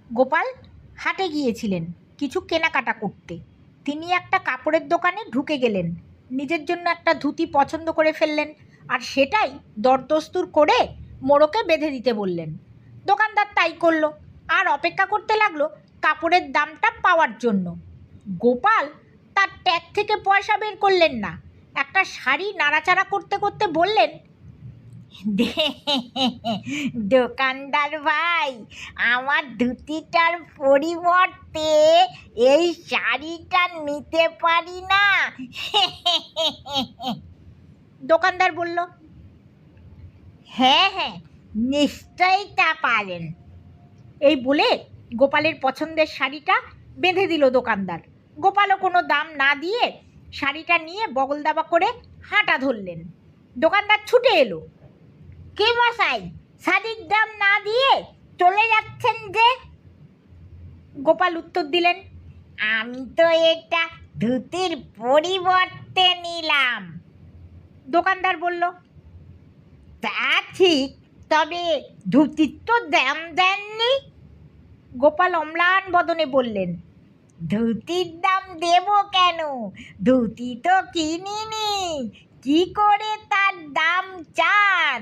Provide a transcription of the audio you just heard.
গোপাল হাটে গিয়েছিলেন কিছু কেনাকাটা করতে। তিনি একটা কাপড়ের দোকানে ঢুকে গেলেন, নিজের জন্য একটা ধুতি পছন্দ করে ফেললেন, আর সেটাই দরদস্তুর করে মোড়কে বেঁধে দিতে বললেন। দোকানদার তাই করলো, আর অপেক্ষা করতে লাগলো কাপড়ের দামটা পাওয়ার জন্য। গোপাল তার ট্যাগ থেকে পয়সা বের করলেন না, একটা শাড়ি নাড়াচাড়া করতে করতে বললেন, দোকানদার ভাই, আমার ধুতিটার পরিবর্তে এই শাড়িটা নিতে পারি না? দোকানদার বলল, হ্যাঁ হ্যাঁ, নিশ্চয়ই তা পারেন। এই বলে গোপালের পছন্দের শাড়িটা বেঁধে দিল দোকানদার। গোপালও কোনো দাম না দিয়ে শাড়িটা নিয়ে বগল দাবা করে হাঁটা ধরলেন। দোকানদার ছুটে এলো, কে মশাই, শাড়ির দাম না দিয়ে চলে যাচ্ছেন যে? গোপাল উত্তর দিলেন, আমি তো এটা ধুতির পরিবর্তে নিলাম। দোকানদার বলল, তা ঠিক, তবে ধুতির তো দাম দেননি। গোপাল অম্লান বদনে বললেন, ধুতির দাম দেব কেন? ধুতি তো কিনিনি, কি করে তার দাম চান?